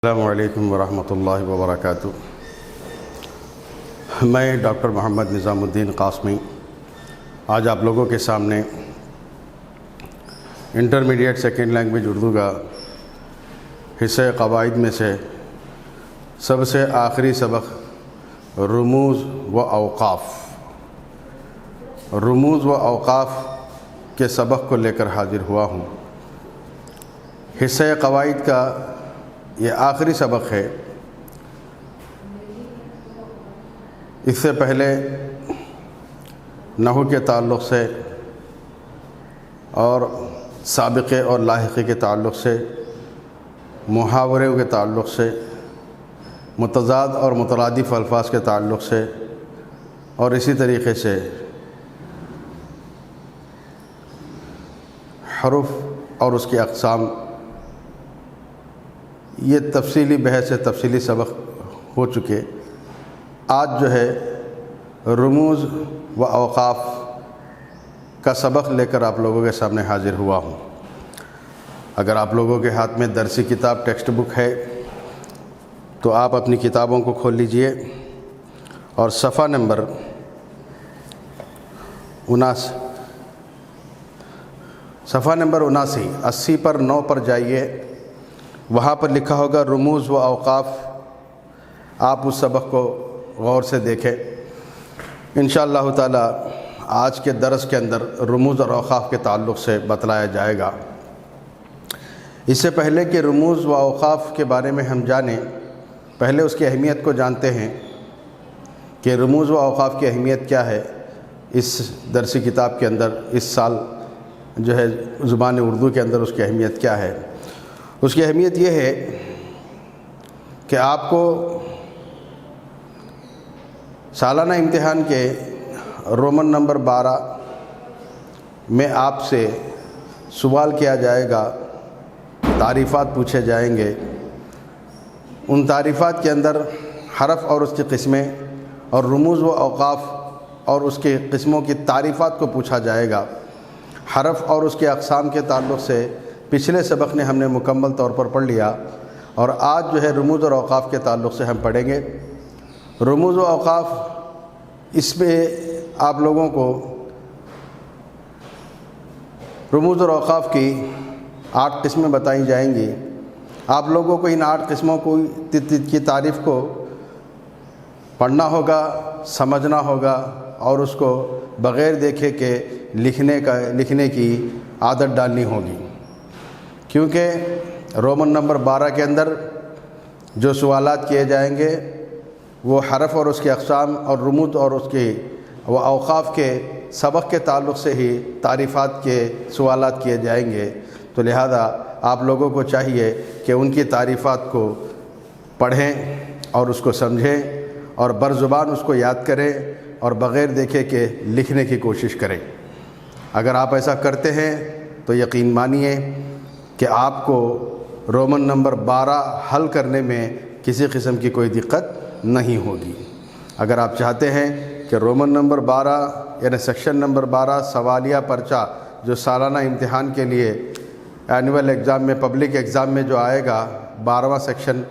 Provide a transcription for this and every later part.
السلام علیکم ورحمۃ اللہ وبرکاتہ۔ میں ڈاکٹر محمد نظام الدین قاسمی آج آپ لوگوں کے سامنے انٹرمیڈیٹ سیکنڈ لینگویج اردو کا حصہ قواعد میں سے سب سے آخری سبق رموز و اوقاف کے سبق کو لے کر حاضر ہوا ہوں۔ حصہ قواعد کا یہ آخری سبق ہے۔ اس سے پہلے نحو کے تعلق سے اور سابقے اور لاحقے کے تعلق سے، محاوروں کے تعلق سے، متضاد اور مترادف الفاظ کے تعلق سے، اور اسی طریقے سے حروف اور اس کی اقسام، یہ تفصیلی بحث سے تفصیلی سبق ہو چکے۔ آج جو ہے رموز و اوقاف کا سبق لے کر آپ لوگوں کے سامنے حاضر ہوا ہوں۔ اگر آپ لوگوں کے ہاتھ میں درسی کتاب ٹیکسٹ بک ہے تو آپ اپنی کتابوں کو کھول لیجئے اور صفحہ نمبر 80 پر 9 پر جائیے۔ وہاں پر لکھا ہوگا رموز و اوقاف۔ آپ اس سبق کو غور سے دیکھیں۔ انشاءاللہ تعالی آج کے درس کے اندر رموز اور اوقاف کے تعلق سے بتلایا جائے گا۔ اس سے پہلے کہ رموز و اوقاف کے بارے میں ہم جانیں، پہلے اس کی اہمیت کو جانتے ہیں کہ رموز و اوقاف کی اہمیت کیا ہے۔ اس درسی کتاب کے اندر اس سال جو ہے زبان اردو کے اندر اس کی اہمیت کیا ہے۔ اس کی اہمیت یہ ہے کہ آپ کو سالانہ امتحان کے رومن نمبر 12 میں آپ سے سوال کیا جائے گا، تعریفات پوچھے جائیں گے۔ ان تعریفات کے اندر حرف اور اس کی قسمیں اور رموز و اوقاف اور اس کے قسموں کی تعریفات کو پوچھا جائے گا۔ حرف اور اس کے اقسام کے تعلق سے پچھلے سبق نے ہم نے مکمل طور پر پڑھ لیا، اور آج جو ہے رموز اور اوقاف کے تعلق سے ہم پڑھیں گے۔ رموز و اوقاف، اس میں آپ لوگوں کو رموز اور اوقاف کی 8 قسمیں بتائی جائیں گی۔ آپ لوگوں کو ان 8 قسموں کی تعریف کو پڑھنا ہوگا، سمجھنا ہوگا، اور اس کو بغیر دیکھے کہ لکھنے کی عادت ڈالنی ہوگی، کیونکہ رومن نمبر 12 کے اندر جو سوالات کیے جائیں گے وہ حرف اور اس کے اقسام اور رموز اور اس کے اوقاف کے سبق کے تعلق سے ہی تعریفات کے سوالات کیے جائیں گے۔ تو لہذا آپ لوگوں کو چاہیے کہ ان کی تعریفات کو پڑھیں اور اس کو سمجھیں اور برزبان اس کو یاد کریں اور بغیر دیکھے کہ لکھنے کی کوشش کریں۔ اگر آپ ایسا کرتے ہیں تو یقین مانیے کہ آپ کو رومن نمبر 12 حل کرنے میں کسی قسم کی کوئی دقت نہیں ہوگی۔ اگر آپ چاہتے ہیں کہ رومن نمبر 12 یعنی سیکشن نمبر 12 سوالیہ پرچہ جو سالانہ امتحان کے لیے اینول ایگزام میں، پبلک ایگزام میں جو آئے گا، 12واں سیکشن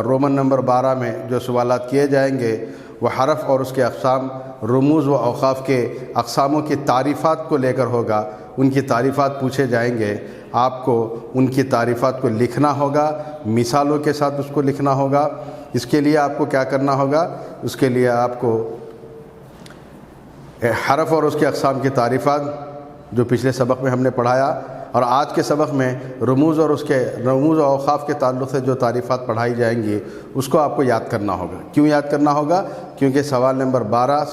رومن نمبر 12 میں جو سوالات کیے جائیں گے وہ حرف اور اس کے اقسام، رموز و اوقاف کے اقساموں کی تعریفات کو لے کر ہوگا۔ ان کی تعریفات پوچھے جائیں گے، آپ کو ان کی تعریفات کو لکھنا ہوگا، مثالوں کے ساتھ اس کو لکھنا ہوگا۔ اس کے لیے آپ کو کیا کرنا ہوگا؟ اس کے لیے آپ کو حرف اور اس کے اقسام کی تعریفات جو پچھلے سبق میں ہم نے پڑھایا، اور آج کے سبق میں رموز اور اوقاف کے تعلق سے جو تعریفات پڑھائی جائیں گی اس کو آپ کو یاد کرنا ہوگا۔ کیوں یاد کرنا ہوگا؟ کیونکہ سوال نمبر 12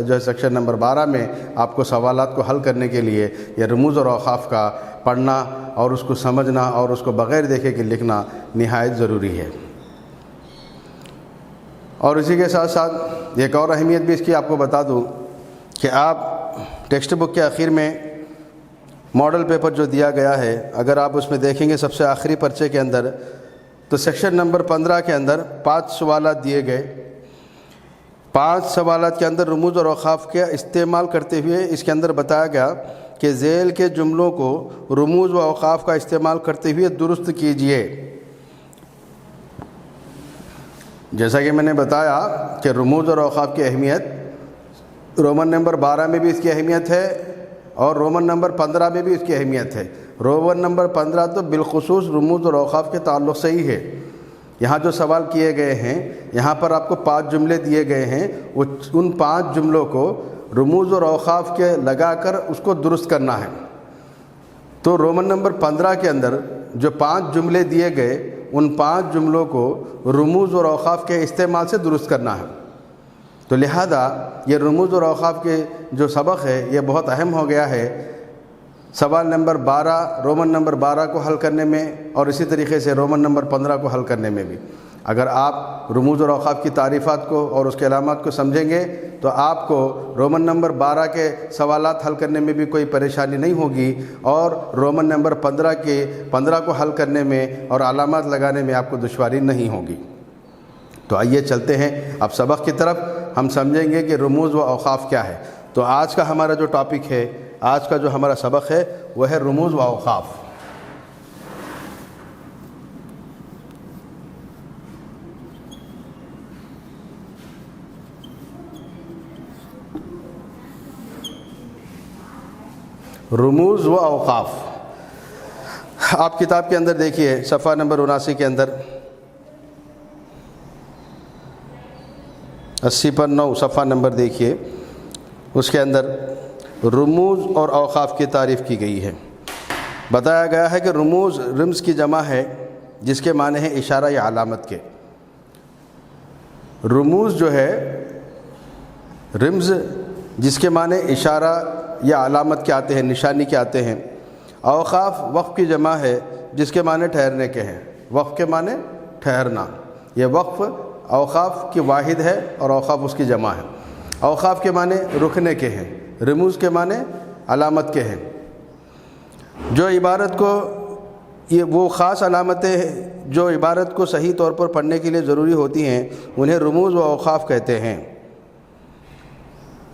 جو ہے سیکشن نمبر 12 میں آپ کو سوالات کو حل کرنے کے لیے یہ رموز اور اوقاف کا پڑھنا اور اس کو سمجھنا اور اس کو بغیر دیکھے کہ لکھنا نہایت ضروری ہے۔ اور اسی کے ساتھ ساتھ ایک اور اہمیت بھی اس کی آپ کو بتا دوں کہ آپ ٹیکسٹ بک کے آخر میں ماڈل پیپر جو دیا گیا ہے، اگر آپ اس میں دیکھیں گے سب سے آخری پرچے کے اندر، تو سیکشن نمبر 15 کے اندر 5 سوالات دیے گئے۔ 5 سوالات کے اندر رموز اور اوقاف کا استعمال کرتے ہوئے اس کے اندر بتایا گیا کہ ذیل کے جملوں کو رموز و اوقاف کا استعمال کرتے ہوئے درست کیجیے۔ جیسا کہ میں نے بتایا کہ رموز اور اوقاف کی اہمیت رومن نمبر 12 میں بھی اس کی اہمیت ہے اور رومن نمبر 15 میں بھی اس کی اہمیت ہے۔ رومن نمبر 15 تو بالخصوص رموز اور اوقاف کے تعلق سے ہی ہے۔ یہاں جو سوال کیے گئے ہیں، یہاں پر آپ کو 5 جملے دیے گئے ہیں، ان 5 جملوں کو رموز اور اوقاف کے لگا کر اس کو درست کرنا ہے۔ تو رومن نمبر 15 کے اندر جو 5 جملے دیے گئے، ان 5 جملوں کو رموز اور اوقاف کے استعمال سے درست کرنا ہے۔ تو لہذا یہ رموز اور اوقاف کے جو سبق ہے یہ بہت اہم ہو گیا ہے سوال نمبر 12 رومن نمبر 12 کو حل کرنے میں، اور اسی طریقے سے رومن نمبر 15 کو حل کرنے میں بھی۔ اگر آپ رموز اور اوقاف کی تعریفات کو اور اس کے علامات کو سمجھیں گے تو آپ کو رومن نمبر 12 کے سوالات حل کرنے میں بھی کوئی پریشانی نہیں ہوگی، اور رومن نمبر 15 کو حل کرنے میں اور علامات لگانے میں آپ کو دشواری نہیں ہوگی۔ تو آئیے چلتے ہیں اب سبق کی طرف، ہم سمجھیں گے کہ رموز و اوقاف کیا ہے۔ تو آج کا ہمارا جو ٹاپک ہے، آج کا جو ہمارا سبق ہے وہ ہے رموز و اوقاف۔ رموز و اوقاف، آپ کتاب کے اندر دیکھیے صفحہ نمبر 79 کے اندر 80 پر 9 صفحہ نمبر دیکھیے، اس کے اندر رموز اور اوقاف کی تعریف کی گئی ہے۔ بتایا گیا ہے کہ رمز کی جمع ہے جس کے معنی ہے اشارہ یا علامت کے۔ رموز جو ہے رمز جس کے معنی اشارہ یا علامت کے آتے ہیں، نشانی کے آتے ہیں۔ اوقاف وقف کی جمع ہے جس کے معنی ٹھہرنے کے ہیں۔ وقف کے معنی ٹھہرنا، یہ وقف اوقاف کی واحد ہے اور اوقاف اس کی جمع ہے۔ اوقاف کے معنی رکنے کے ہیں، رموز کے معنی علامت کے ہیں۔ جو عبارت کو یہ وہ خاص علامتیں جو عبارت کو صحیح طور پر پڑھنے کے لیے ضروری ہوتی ہیں انہیں رموز و اوقاف کہتے ہیں۔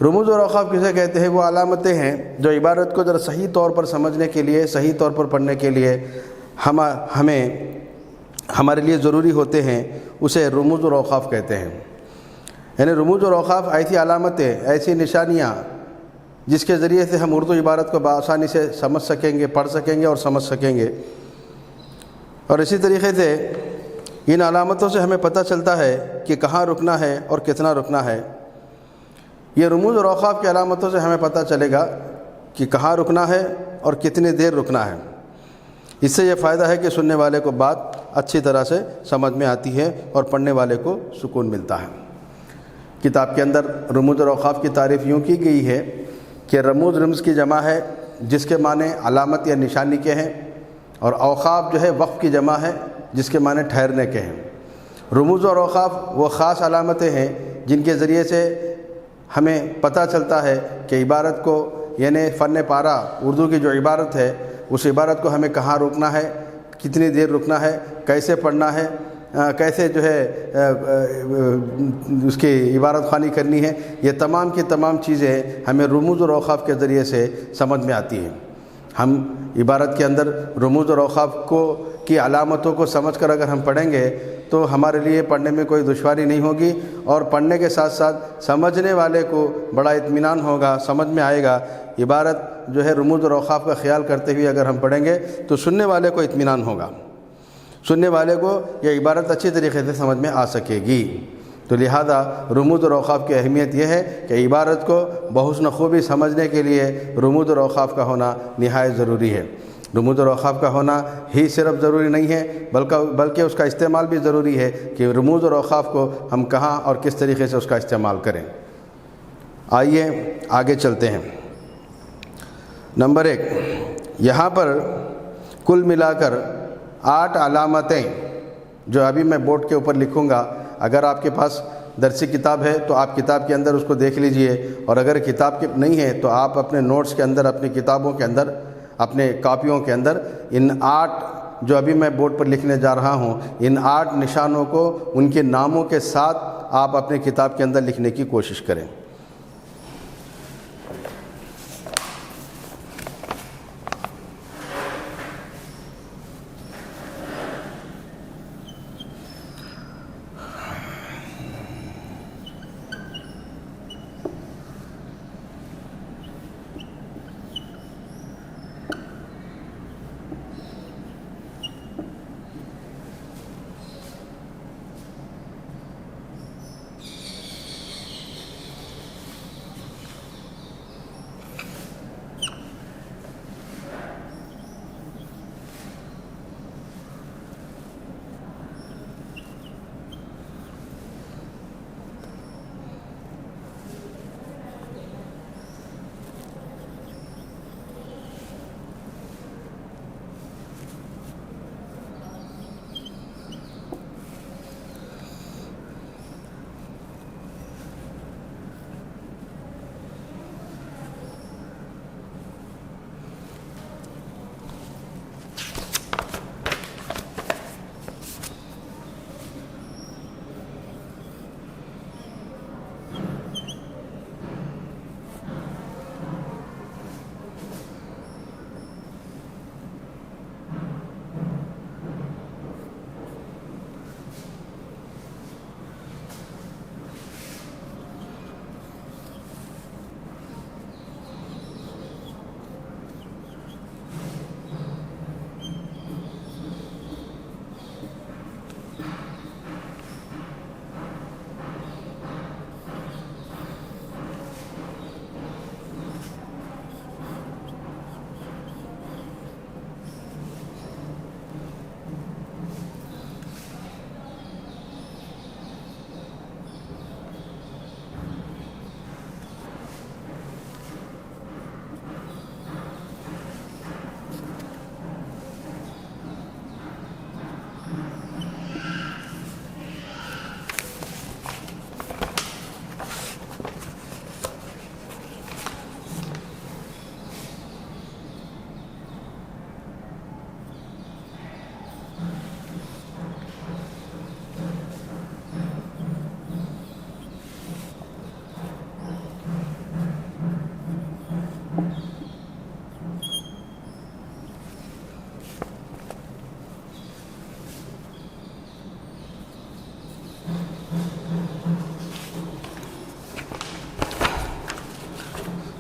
رموز اور اوقاف کسے کہتے ہیں؟ وہ علامتیں ہیں جو عبارت کو ذرا صحیح طور پر سمجھنے کے لیے، صحیح طور پر پڑھنے کے لیے ہمارے لیے ضروری ہوتے ہیں، اسے رموز اور اوقاف کہتے ہیں۔ یعنی رموز اور اوقاف ایسی علامتیں، ایسی نشانیاں جس کے ذریعے سے ہم اردو عبارت کو بآسانی سے سمجھ سکیں گے، پڑھ سکیں گے اور سمجھ سکیں گے۔ اور اسی طریقے سے ان علامتوں سے ہمیں پتہ چلتا ہے کہ کہاں رکنا ہے اور کتنا رکنا ہے۔ یہ رموز اور اوقاف کی علامتوں سے ہمیں پتہ چلے گا کہ کہاں رکنا ہے اور کتنی دیر رکنا ہے۔ اس سے یہ فائدہ ہے کہ سننے والے کو بات اچھی طرح سے سمجھ میں آتی ہے اور پڑھنے والے کو سکون ملتا ہے۔ کتاب کے اندر رموز اور اوقاف کی تعریف یوں کی گئی ہے کہ رموز رمز کی جمع ہے جس کے معنی علامت یا نشانی کے ہیں، اور اوقاف جو ہے وقف کی جمع ہے جس کے معنی ٹھہرنے کے ہیں۔ رموز اور اوقاف وہ خاص علامتیں ہیں جن کے ذریعے سے ہمیں پتہ چلتا ہے کہ عبارت کو، یعنی فن پارہ اردو کی جو عبارت ہے اس عبارت کو ہمیں کہاں روکنا ہے، کتنی دیر رکنا ہے، کیسے پڑھنا ہے، کیسے جو ہے اس کی عبارت خوانی کرنی ہے۔ یہ تمام کی تمام چیزیں ہمیں رموز اور اوقاف کے ذریعے سے سمجھ میں آتی ہیں۔ ہم عبارت کے اندر رموز اور اوقاف کی علامتوں کو سمجھ کر اگر ہم پڑھیں گے تو ہمارے لیے پڑھنے میں کوئی دشواری نہیں ہوگی، اور پڑھنے کے ساتھ ساتھ سمجھنے والے کو بڑا اطمینان ہوگا، سمجھ میں آئے گا۔ عبارت جو ہے رموز اور اوقاف کا خیال کرتے ہوئے اگر ہم پڑھیں گے تو سننے والے کو اطمینان ہوگا، سننے والے کو یہ عبارت اچھی طریقے سے سمجھ میں آ سکے گی۔ تو لہذا رموز اور اوقاف کی اہمیت یہ ہے کہ عبارت کو بحسن خوبی سمجھنے کے لیے رموز اور اوقاف کا ہونا نہایت ضروری ہے۔ رموز اور اوقاف کا ہونا ہی صرف ضروری نہیں ہے بلکہ اس کا استعمال بھی ضروری ہے کہ رموز اور اوقاف کو ہم کہاں اور کس طریقے سے اس کا استعمال کریں۔ آئیے آگے چلتے ہیں۔ نمبر 1، یہاں پر کل ملا کر 8 علامتیں جو ابھی میں بورڈ کے اوپر لکھوں گا، اگر آپ کے پاس درسی کتاب ہے تو آپ کتاب کے اندر اس کو دیکھ لیجئے، اور اگر کتاب نہیں ہے تو آپ اپنے نوٹس کے اندر، اپنی کتابوں کے اندر، اپنے کاپیوں کے اندر ان 8 جو ابھی میں بورڈ پر لکھنے جا رہا ہوں، ان 8 نشانوں کو ان کے ناموں کے ساتھ آپ اپنی کتاب کے اندر لکھنے کی کوشش کریں۔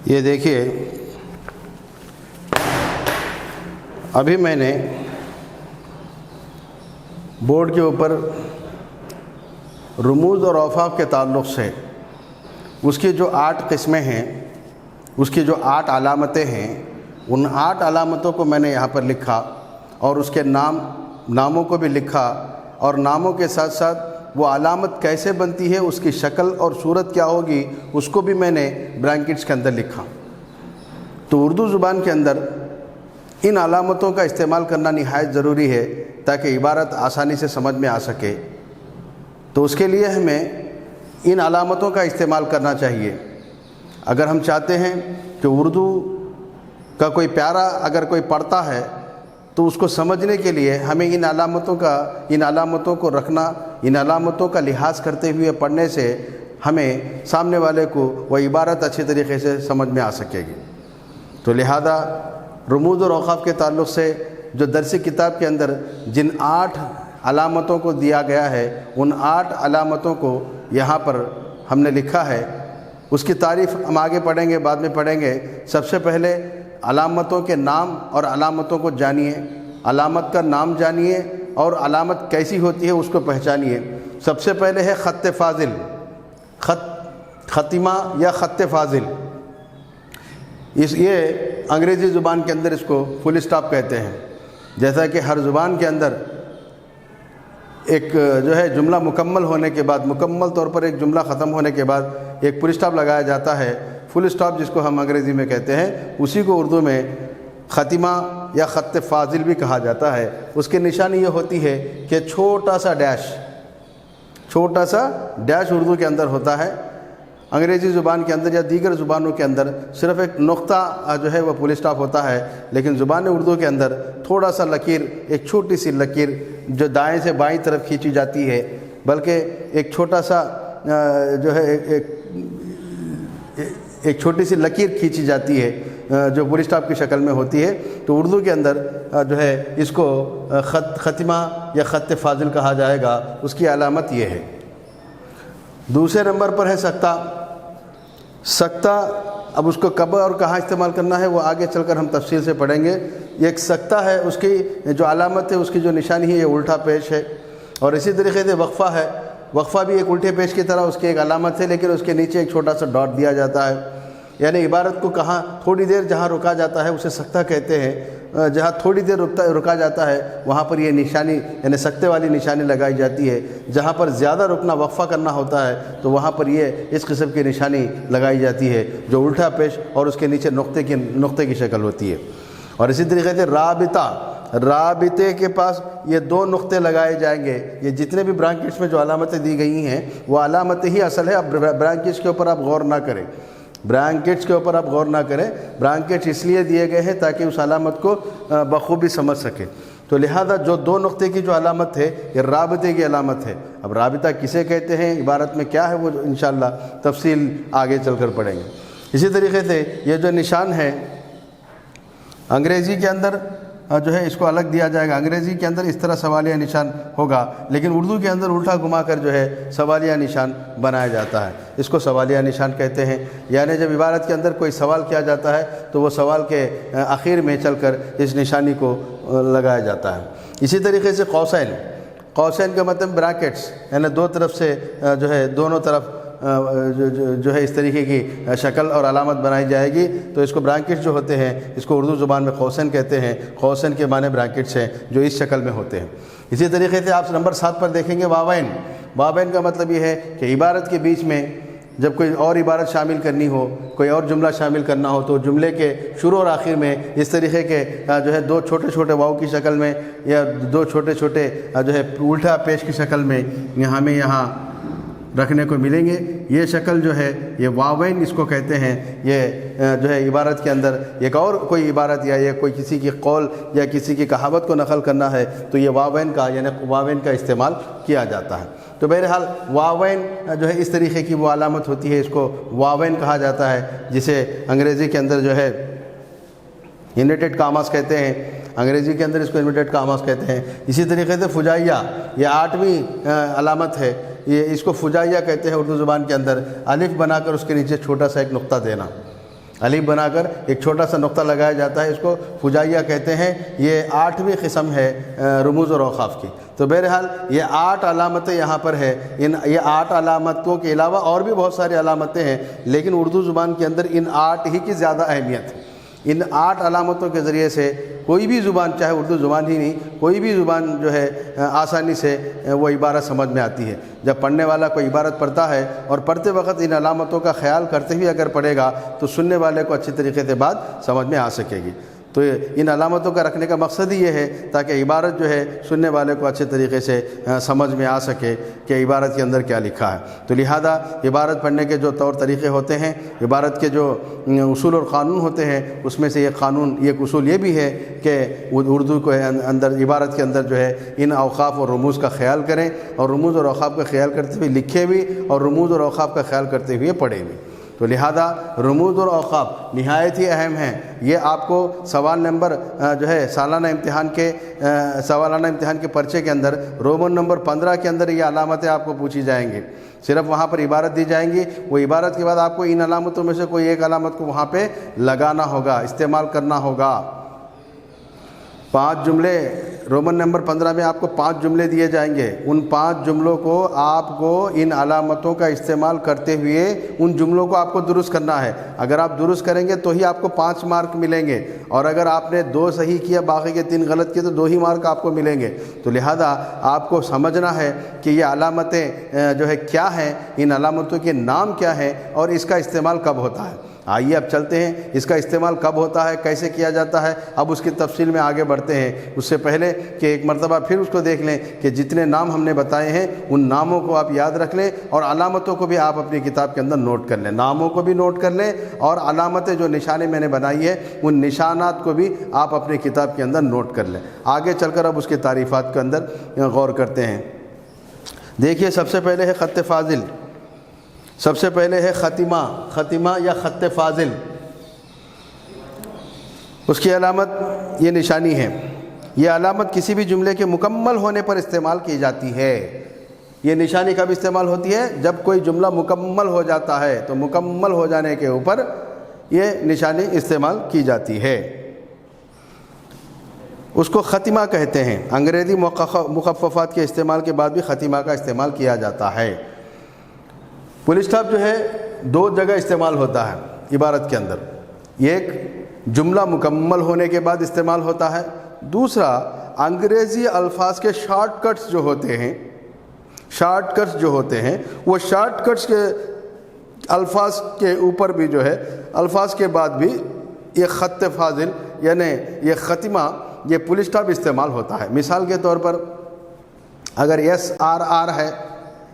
یہ دیکھیے ابھی میں نے بورڈ کے اوپر رموز اور اوصاف کے تعلق سے اس کی جو 8 قسمیں ہیں، اس کی جو 8 علامتیں ہیں، ان 8 علامتوں کو میں نے یہاں پر لکھا اور اس کے ناموں کو بھی لکھا، اور ناموں کے ساتھ ساتھ وہ علامت کیسے بنتی ہے، اس کی شکل اور صورت کیا ہوگی، اس کو بھی میں نے برانکٹس کے اندر لکھا۔ تو اردو زبان کے اندر ان علامتوں کا استعمال کرنا نہایت ضروری ہے تاکہ عبارت آسانی سے سمجھ میں آ سکے۔ تو اس کے لیے ہمیں ان علامتوں کا استعمال کرنا چاہیے۔ اگر ہم چاہتے ہیں کہ اردو کا کوئی پیارا اگر کوئی پڑھتا ہے تو اس کو سمجھنے کے لیے ہمیں ان علامتوں کو رکھنا، ان علامتوں کا لحاظ کرتے ہوئے پڑھنے سے ہمیں سامنے والے کو وہ عبارت اچھی طریقے سے سمجھ میں آ سکے گی۔ تو لہذا رموز اور اوقاف کے تعلق سے جو درسی کتاب کے اندر جن 8 علامتوں کو دیا گیا ہے، ان 8 علامتوں کو یہاں پر ہم نے لکھا ہے۔ اس کی تعریف ہم آگے پڑھیں گے، بعد میں پڑھیں گے۔ سب سے پہلے علامتوں کے نام اور علامتوں کو جانیے، علامت کا نام جانیے اور علامت کیسی ہوتی ہے اس کو پہچانیے۔ سب سے پہلے ہے خط فاضل، ختمہ یا خط فاضل۔ یہ انگریزی زبان کے اندر اس کو فل اسٹاپ کہتے ہیں۔ جیسا کہ ہر زبان کے اندر ایک جو ہے جملہ مکمل ہونے کے بعد، مکمل طور پر ایک جملہ ختم ہونے کے بعد ایک فل اسٹاپ لگایا جاتا ہے، فل اسٹاپ جس کو ہم انگریزی میں کہتے ہیں، اسی کو اردو میں ختمہ یا خط فاضل بھی کہا جاتا ہے۔ اس کی نشانی یہ ہوتی ہے کہ چھوٹا سا ڈیش اردو کے اندر ہوتا ہے۔ انگریزی زبان کے اندر یا دیگر زبانوں کے اندر صرف ایک نقطہ جو ہے وہ فل اسٹاپ ہوتا ہے، لیکن زبان اردو کے اندر تھوڑا سا لکیر، ایک چھوٹی سی لکیر جو دائیں سے بائیں طرف کھینچی جاتی ہے، بلکہ ایک چھوٹا سا جو ہے ایک چھوٹی سی لکیر کھینچی جاتی ہے جو فل اسٹاپ کی شکل میں ہوتی ہے۔ تو اردو کے اندر جو ہے اس کو ختمہ یا خط فاضل کہا جائے گا۔ اس کی علامت یہ ہے۔ دوسرے نمبر پر ہے سکتہ۔ اب اس کو کب اور کہاں استعمال کرنا ہے وہ آگے چل کر ہم تفصیل سے پڑھیں گے۔ یہ ایک سکتہ ہے، اس کی جو علامت ہے، اس کی جو نشانی ہے، یہ الٹا پیش ہے۔ اور اسی طریقے سے وقفہ ہے، وقفہ بھی ایک الٹے پیش کی طرح اس کی ایک علامت ہے، لیکن اس کے نیچے ایک چھوٹا سا ڈاٹ دیا جاتا ہے۔ یعنی عبارت کو کہاں تھوڑی دیر جہاں رکا جاتا ہے اسے سکتہ کہتے ہیں۔ جہاں تھوڑی دیر رکا جاتا ہے وہاں پر یہ نشانی یعنی سکتے والی نشانی لگائی جاتی ہے۔ جہاں پر زیادہ رکنا، وقفہ کرنا ہوتا ہے تو وہاں پر یہ اس قسم کی نشانی لگائی جاتی ہے جو الٹا پیش اور اس کے نیچے نقطے کی شکل ہوتی ہے۔ اور اسی طریقے سے رابطے کے پاس یہ 2 نقطے لگائے جائیں گے۔ یہ جتنے بھی برانکٹس میں جو علامتیں دی گئی ہیں وہ علامتیں ہی اصل ہے۔ اب برانکٹس کے اوپر آپ غور نہ کریں، برانکٹس اس لیے دیے گئے ہیں تاکہ اس علامت کو بخوبی سمجھ سکے۔ تو لہذا جو 2 نقطے کی جو علامت ہے یہ رابطے کی علامت ہے۔ اب رابطہ کسے کہتے ہیں، عبارت میں کیا ہے، وہ انشاءاللہ تفصیل آگے چل کر پڑھیں گے۔ اسی طریقے سے یہ جو نشان ہے انگریزی کے اندر جو ہے اس کو الگ دیا جائے گا۔ انگریزی کے اندر اس طرح سوالیہ نشان ہوگا، لیکن اردو کے اندر الٹا گھما کر جو ہے سوالیہ نشان بنایا جاتا ہے۔ اس کو سوالیہ نشان کہتے ہیں۔ یعنی جب عبارت کے اندر کوئی سوال کیا جاتا ہے تو وہ سوال کے آخر میں چل کر اس نشانی کو لگایا جاتا ہے۔ اسی طریقے سے قوسین کا مطلب بریکٹس، یعنی 2 طرف سے جو ہے دونوں طرف جو ہے اس طریقے کی شکل اور علامت بنائی جائے گی، تو اس کو برانکٹس جو ہوتے ہیں اس کو اردو زبان میں قوسین کہتے ہیں۔ قوسین کے معنی برانکٹس ہیں جو اس شکل میں ہوتے ہیں۔ اسی طریقے سے آپ نمبر 7 پر دیکھیں گے واوین کا مطلب یہ ہے کہ عبارت کے بیچ میں جب کوئی اور عبارت شامل کرنی ہو، کوئی اور جملہ شامل کرنا ہو، تو جملے کے شروع اور آخر میں اس طریقے کے جو ہے 2 چھوٹے واو کی شکل میں یا 2 چھوٹے جو ہے الٹا پیش کی شکل میں ہمیں یہاں رکھنے کو ملیں گے۔ یہ شکل جو ہے یہ واوین اس کو کہتے ہیں۔ یہ جو ہے عبارت کے اندر ایک اور کوئی عبارت یا یہ کوئی کسی کی قول یا کسی کی کہاوت کو نقل کرنا ہے تو یہ واوین کا استعمال کیا جاتا ہے۔ تو بہرحال واوین جو ہے اس طریقے کی وہ علامت ہوتی ہے، اس کو واوین کہا جاتا ہے، جسے انگریزی کے اندر جو ہے انورٹڈ کاماس کہتے ہیں۔ انگریزی کے اندر اس کو انورٹڈ کاماس کہتے ہیں۔ اسی طریقے سے فجائیہ، یہ 8ویں علامت ہے، یہ اس کو فجائیہ کہتے ہیں اردو زبان کے اندر۔ الف بنا کر اس کے نیچے چھوٹا سا ایک نقطہ دینا، الف بنا کر ایک چھوٹا سا نقطہ لگایا جاتا ہے، اس کو فجائیہ کہتے ہیں۔ یہ 8ویں قسم ہے رموز اور اوقاف کی۔ تو بہرحال یہ 8 علامتیں یہاں پر ہے۔ یہ 8 علامتوں کے علاوہ اور بھی بہت ساری علامتیں ہیں، لیکن اردو زبان کے اندر ان 8 ہی کی زیادہ اہمیت ہے۔ ان 8 علامتوں کے ذریعے سے کوئی بھی زبان، چاہے اردو زبان ہی نہیں، کوئی بھی زبان جو ہے آسانی سے وہ عبارت سمجھ میں آتی ہے۔ جب پڑھنے والا کوئی عبارت پڑھتا ہے اور پڑھتے وقت ان علامتوں کا خیال کرتے ہوئے اگر پڑھے گا تو سننے والے کو اچھی طریقے سے بات سمجھ میں آ سکے گی۔ تو ان علامتوں کا رکھنے کا مقصد ہی یہ ہے تاکہ عبارت جو ہے سننے والے کو اچھے طریقے سے سمجھ میں آ سکے کہ عبارت کے اندر کیا لکھا ہے۔ تو لہذا عبارت پڑھنے کے جو طور طریقے ہوتے ہیں، عبارت کے جو اصول اور قانون ہوتے ہیں، اس میں سے ایک قانون، ایک اصول یہ بھی ہے کہ اردو کو اندر عبارت کے اندر جو ہے ان اوقاف اور رموز کا خیال کریں، اور رموز اور اوقاف کا خیال کرتے ہوئے لکھے بھی، اور رموز اور اوقاف کا خیال کرتے ہوئے پڑھے بھی۔ تو لہذا رموز اور اوقاف نہایت ہی اہم ہیں۔ یہ آپ کو سوال نمبر جو ہے سالانہ امتحان کے پرچے کے اندر رومن نمبر 15 کے اندر یہ علامتیں آپ کو پوچھی جائیں گی۔ صرف وہاں پر عبارت دی جائیں گی، وہ عبارت کے بعد آپ کو ان علامتوں میں سے کوئی ایک علامت کو وہاں پہ لگانا ہوگا، استعمال کرنا ہوگا۔ 5 جملے رومن نمبر 15 میں آپ کو 5 جملے دیے جائیں گے۔ ان 5 جملوں کو آپ کو ان علامتوں کا استعمال کرتے ہوئے ان جملوں کو آپ کو درست کرنا ہے۔ اگر آپ درست کریں گے تو ہی آپ کو 5 مارک ملیں گے، اور اگر آپ نے 2 صحیح کیا باقی کے 3 غلط کیے تو 2 ہی مارک آپ کو ملیں گے۔ تو لہذا آپ کو سمجھنا ہے کہ یہ علامتیں جو ہے کیا ہیں، ان علامتوں کے نام کیا ہیں، اور اس کا استعمال کب ہوتا ہے۔ آئیے اب چلتے ہیں، اس کا استعمال کب ہوتا ہے، کیسے کیا جاتا ہے، اب اس کی تفصیل میں آگے بڑھتے ہیں۔ اس سے پہلے کہ ایک مرتبہ پھر اس کو دیکھ لیں کہ جتنے نام ہم نے بتائے ہیں ان ناموں کو آپ یاد رکھ لیں، اور علامتوں کو بھی آپ اپنی کتاب کے اندر نوٹ کر لیں۔ ناموں کو بھی نوٹ کر لیں، اور علامتیں جو نشانے میں نے بنائی ہے ان نشانات کو بھی آپ اپنی کتاب کے اندر نوٹ کر لیں۔ آگے چل کر اب اس کے تعریفات کے اندر غور کرتے ہیں۔ دیکھیے، سب سے پہلے ہے خط فاضل، سب سے پہلے ہے ختمہ یا خط فاضل۔ اس کی علامت یہ نشانی ہے۔ یہ علامت کسی بھی جملے کے مکمل ہونے پر استعمال کی جاتی ہے۔ یہ نشانی کب استعمال ہوتی ہے؟ جب کوئی جملہ مکمل ہو جاتا ہے تو مکمل ہو جانے کے اوپر یہ نشانی استعمال کی جاتی ہے۔ اس کو ختمہ کہتے ہیں۔ انگریزی مخففات کے استعمال کے بعد بھی ختمہ کا استعمال کیا جاتا ہے۔ فل اسٹاپ جو ہے 2 جگہ استعمال ہوتا ہے عبارت کے اندر۔ ایک جملہ مکمل ہونے کے بعد استعمال ہوتا ہے، دوسرا انگریزی الفاظ کے شارٹ کٹس جو ہوتے ہیں، وہ شارٹ کٹس کے الفاظ کے اوپر بھی جو ہے، الفاظ کے بعد بھی یہ خط فاضل یعنی یہ ختمہ، یہ فل اسٹاپ استعمال ہوتا ہے۔ مثال کے طور پر اگر SRR ہے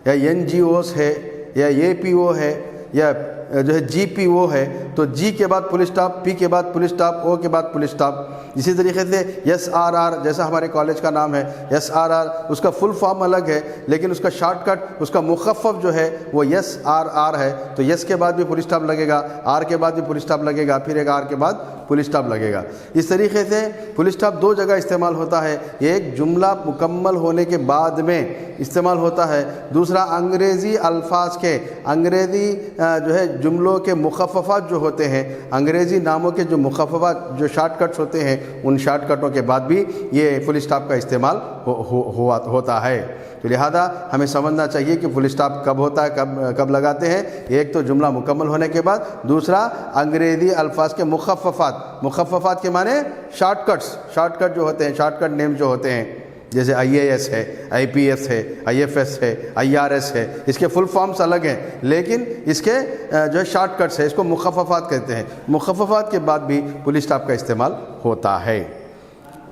یا NGOs ہے یا APO ہے یا جو ہے GPO ہے تو G کے بعد فل اسٹاپ، P کے بعد فل اسٹاپ، O کے بعد فل اسٹاپ۔ اسی طریقے سے SRR جیسا ہمارے کالج کا نام ہے SRR، اس کا فل فارم الگ ہے لیکن اس کا شارٹ کٹ، اس کا مخفف جو ہے وہ SRR ہے، تو یس کے بعد بھی فل اسٹاپ لگے گا، R کے بعد بھی فل اسٹاپ لگے گا، پھر ایک R کے بعد فل اسٹاپ لگے گا۔ اس طریقے سے فل اسٹاپ 2 جگہ استعمال ہوتا ہے، ایک جملہ مکمل ہونے کے بعد میں استعمال ہوتا ہے، دوسرا انگریزی الفاظ کے، انگریزی جو ہے جملوں کے مخففات جو ہوتے ہیں، انگریزی ناموں کے جو مخففات جو شارٹ کٹس ہوتے ہیں، ان شارٹ کٹوں کے بعد بھی یہ فل اسٹاپ کا استعمال ہوتا ہے۔ تو لہذا ہمیں سمجھنا چاہیے کہ فل اسٹاپ کب ہوتا ہے، کب لگاتے ہیں۔ ایک تو جملہ مکمل ہونے کے بعد، دوسرا انگریزی الفاظ کے مخففات کے معنی شارٹ کٹ جو ہوتے ہیں، شارٹ کٹ نیم جو ہوتے ہیں، جیسے IAS ہے، IPS ہے، IFS ہے، IRS ہے، اس کے فل فارمز الگ ہیں لیکن اس کے جو ہے شارٹ کٹس ہے، اس کو مخففات کہتے ہیں۔ مخففات کے بعد بھی فل اسٹاپ کا استعمال ہوتا ہے۔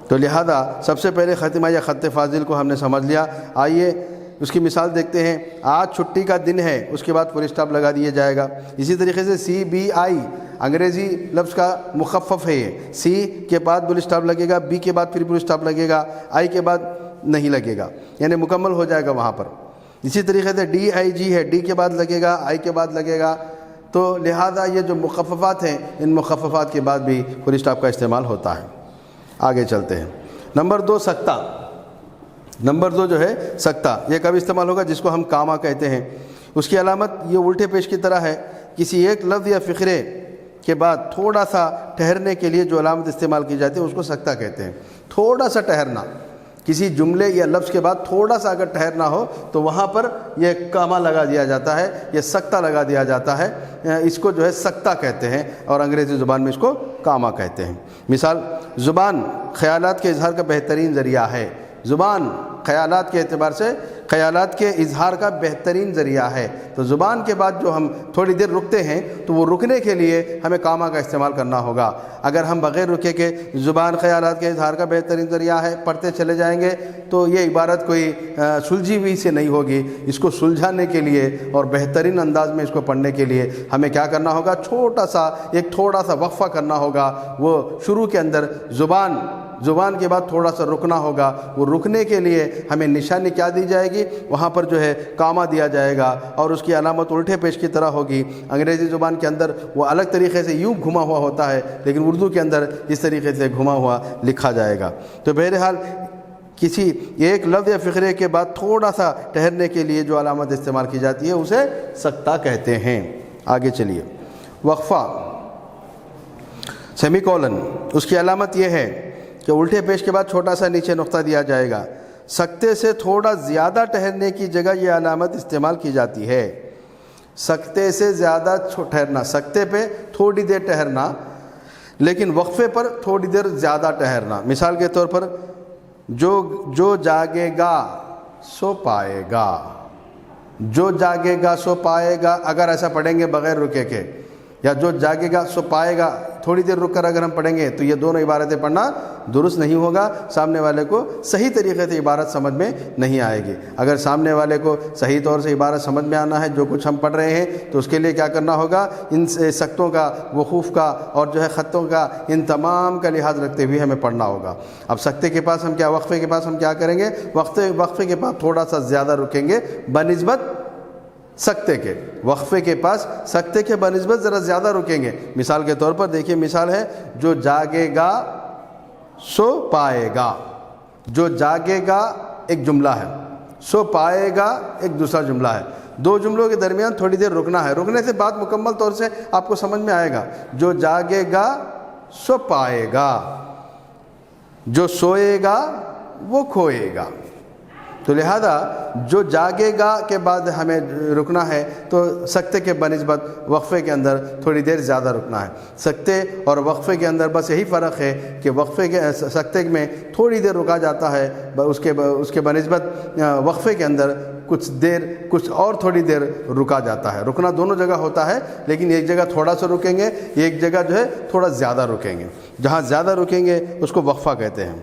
تو لہذا سب سے پہلے ختمہ یا خط فاضل کو ہم نے سمجھ لیا۔ آئیے اس کی مثال دیکھتے ہیں۔ آج چھٹی کا دن ہے، اس کے بعد فل اسٹاپ لگا دیا جائے گا۔ اسی طریقے سے CBI انگریزی لفظ کا مخفف ہے، یہ C کے بعد فل اسٹاپ لگے گا، B کے بعد پھر فل اسٹاپ لگے گا، I کے بعد نہیں لگے گا، یعنی مکمل ہو جائے گا وہاں پر۔ اسی طریقے سے DIG ہے، D کے بعد لگے گا، I کے بعد لگے گا۔ تو لہذا یہ جو مخففات ہیں، ان مخففات کے بعد بھی فل اسٹاپ کا استعمال ہوتا ہے۔ آگے چلتے ہیں۔ نمبر 2 سکتہ۔ نمبر 2 جو ہے سکتہ، یہ کب استعمال ہوگا؟ جس کو ہم کاما کہتے ہیں۔ اس کی علامت یہ الٹے پیش کی طرح ہے، کسی ایک لفظ یا فقرے کے بعد تھوڑا سا ٹھہرنے کے لیے جو علامت استعمال کی جاتی ہے اس کو سکتہ کہتے ہیں۔ تھوڑا سا ٹھہرنا، کسی جملے یا لفظ کے بعد تھوڑا سا اگر ٹھہرنا ہو تو وہاں پر یہ کامہ لگا دیا جاتا ہے، یہ سکتہ لگا دیا جاتا ہے، اس کو جو ہے سکتہ کہتے ہیں اور انگریزی زبان میں اس کو کامہ کہتے ہیں۔ مثال، زبان خیالات کے اظہار کا بہترین ذریعہ ہے۔ زبان خیالات کے اعتبار سے خیالات کے اظہار کا بہترین ذریعہ ہے، تو زبان کے بعد جو ہم تھوڑی دیر رکتے ہیں تو وہ رکنے کے لیے ہمیں کامہ کا استعمال کرنا ہوگا۔ اگر ہم بغیر رکے کے زبان خیالات کے اظہار کا بہترین ذریعہ ہے پڑھتے چلے جائیں گے تو یہ عبارت کوئی سلجھی ہوئی سے نہیں ہوگی۔ اس کو سلجھانے کے لیے اور بہترین انداز میں اس کو پڑھنے کے لیے ہمیں کیا کرنا ہوگا؟ ایک تھوڑا سا وقفہ کرنا ہوگا۔ وہ شروع کے اندر زبان کے بعد تھوڑا سا رکنا ہوگا۔ وہ رکنے کے لیے ہمیں نشانی کیا دی جائے گی؟ وہاں پر جو ہے کامہ دیا جائے گا اور اس کی علامت الٹے پیش کی طرح ہوگی۔ انگریزی زبان کے اندر وہ الگ طریقے سے یوں گھما ہوا ہوتا ہے، لیکن اردو کے اندر اس طریقے سے گھما ہوا لکھا جائے گا۔ تو بہرحال کسی ایک لفظ یا فقرے کے بعد تھوڑا سا ٹھہرنے کے لیے جو علامت استعمال کی جاتی ہے اسے سکتہ کہتے ہیں۔ آگے چلیے، وقفہ سیمی کولن، اس کی علامت یہ ہے کہ الٹے پیش کے بعد چھوٹا سا نیچے نقطہ دیا جائے گا۔ سکتے سے تھوڑا زیادہ ٹھہرنے کی جگہ یہ علامت استعمال کی جاتی ہے۔ سکتے سے زیادہ ٹھہرنا، سکتے پہ تھوڑی دیر ٹھہرنا، لیکن وقفے پر تھوڑی دیر زیادہ ٹھہرنا۔ مثال کے طور پر، جو جاگے گا سو پائے گا، جو جاگے گا سو پائے گا، اگر ایسا پڑھیں گے بغیر رکے کے، یا جو جاگے گا سو پائے گا تھوڑی دیر رک کر اگر ہم پڑھیں گے تو یہ دونوں عبارتیں پڑھنا درست نہیں ہوگا، سامنے والے کو صحیح طریقے سے عبارت سمجھ میں نہیں آئے گی۔ اگر سامنے والے کو صحیح طور سے عبارت سمجھ میں آنا ہے جو کچھ ہم پڑھ رہے ہیں تو اس کے لیے کیا کرنا ہوگا؟ ان سکتوں کا، وقوف کا اور جو ہے خطوں کا، ان تمام کا لحاظ رکھتے ہوئے ہمیں پڑھنا ہوگا۔ اب سکتے کے پاس ہم کیا، وقفے کے پاس ہم کیا کریں گے؟ وقفے کے پاس تھوڑا سا زیادہ رکیں گے بنسبت سکتے کے، وقفے کے پاس سکتے کے بنسبت ذرا زیادہ رکیں گے۔ مثال کے طور پر دیکھیے، مثال ہے جو جاگے گا سو پائے گا۔ جو جاگے گا ایک جملہ ہے، سو پائے گا ایک دوسرا جملہ ہے۔ دو جملوں کے درمیان تھوڑی دیر رکنا ہے، رکنے سے بات مکمل طور سے آپ کو سمجھ میں آئے گا۔ جو جاگے گا سو پائے گا، جو سوئے گا وہ کھوئے گا۔ تو لہذا جو جاگے گا کے بعد ہمیں رکنا ہے تو سکتے کے بنسبت وقفے کے اندر تھوڑی دیر زیادہ رکنا ہے۔ سکتے اور وقفے کے اندر بس یہی فرق ہے کہ سکتے میں تھوڑی دیر رکا جاتا ہے، اس کے بنسبت وقفے کے اندر کچھ اور تھوڑی دیر رکا جاتا ہے۔ رکنا دونوں جگہ ہوتا ہے، لیکن ایک جگہ تھوڑا سا رکیں گے، ایک جگہ جو ہے تھوڑا زیادہ رکیں گے۔ جہاں زیادہ رکیں گے اس کو وقفہ کہتے ہیں۔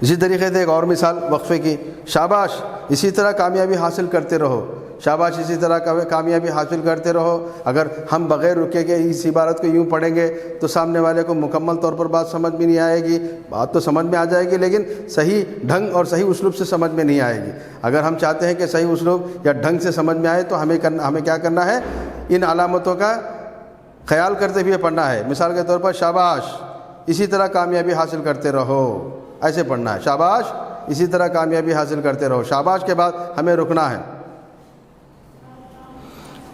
اسی طریقے سے ایک اور مثال وقفے کی، شاباش اسی طرح کامیابی حاصل کرتے رہو، شاباش اسی طرح کامیابی حاصل کرتے رہو۔ اگر ہم بغیر رکے کے اس عبارت کو یوں پڑھیں گے تو سامنے والے کو مکمل طور پر بات سمجھ میں نہیں آئے گی۔ بات تو سمجھ میں آ جائے گی لیکن صحیح ڈھنگ اور صحیح اسلوب سے سمجھ میں نہیں آئے گی۔ اگر ہم چاہتے ہیں کہ صحیح اسلوب یا ڈھنگ سے سمجھ میں آئے تو ہمیں کیا کرنا ہے؟ ان علامتوں کا خیال کرتے ہوئے پڑھنا ہے۔ مثال کے طور پر، شاباش اسی طرح کامیابی حاصل کرتے رہو، ایسے پڑھنا ہے، شاباش اسی طرح کامیابی حاصل کرتے رہو۔ شاباش کے بعد ہمیں رکنا ہے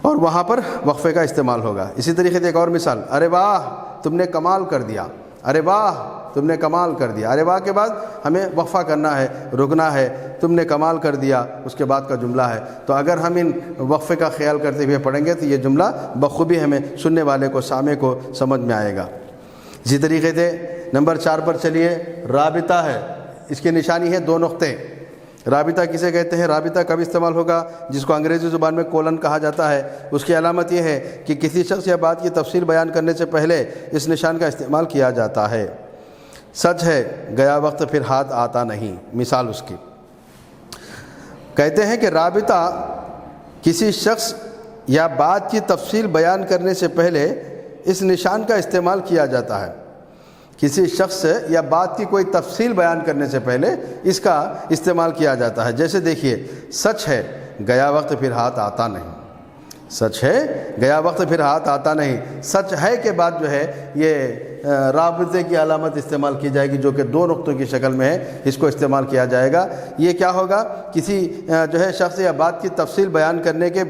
اور وہاں پر وقفے کا استعمال ہوگا۔ اسی طریقے سے ایک اور مثال، ارے واہ تم نے کمال کر دیا، ارے واہ تم نے کمال کر دیا۔ ارے واہ کے بعد ہمیں وقفہ کرنا ہے، رکنا ہے، تم نے کمال کر دیا اس کے بعد کا جملہ ہے۔ تو اگر ہم ان وقفے کا خیال کرتے ہوئے پڑھیں گے تو یہ جملہ بخوبی ہمیں سننے والے کو، سامع کو سمجھ میں آئے گا۔ اسی طریقے سے نمبر 4 پر چلیے، رابطہ ہے، اس کی نشانی ہے 2 نقطے۔ رابطہ کسے کہتے ہیں؟ رابطہ کب استعمال ہوگا؟ جس کو انگریزی زبان میں کولن کہا جاتا ہے۔ اس کی علامت یہ ہے کہ کسی شخص یا بات کی تفصیل بیان کرنے سے پہلے اس نشان کا استعمال کیا جاتا ہے۔ سچ ہے گیا وقت پھر ہاتھ آتا نہیں، مثال اس کی کہتے ہیں کہ رابطہ کسی شخص یا بات کی تفصیل بیان کرنے سے پہلے اس نشان کا استعمال کیا جاتا ہے۔ کسی شخص یا بات کی کوئی تفصیل بیان کرنے سے پہلے اس کا استعمال کیا جاتا ہے۔ جیسے دیکھیے، سچ ہے گیا وقت پھر ہاتھ آتا نہیں، سچ ہے گیا وقت پھر ہاتھ آتا نہیں۔ سچ ہے کے بعد جو ہے یہ رابطے کی علامت استعمال کی جائے گی جو کہ 2 نقطوں کی شکل میں ہے، اس کو استعمال کیا جائے گا۔ یہ کیا ہوگا؟ کسی جو ہے شخص یا بات کی تفصیل بیان کرنے کے